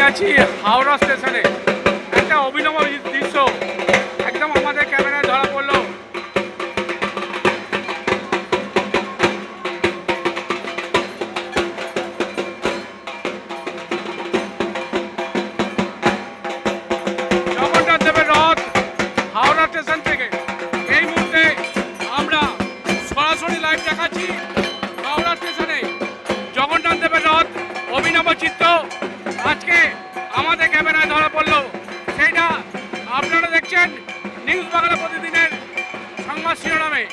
আছি হাওড়া স্টেশনে। একটা অভিনব দৃশ্য একদম আমাদের ক্যামেরায় ধরা পড়লো। জগন্নাথ দেবের রথ হাওড়া স্টেশন থেকে এই মুহূর্তে আমরা সরাসরি লাইভ দেখাচ্ছি। হাওড়া স্টেশনে জগন্নাথ দেবের রথ অভিনব চিত্র আজকে আমাদের ক্যামেরায় ধরা পড়লো। সেইটা আপনারা দেখছেন নিউজ বাংলা প্রতিদিনের সংবাদ শিরোনামে।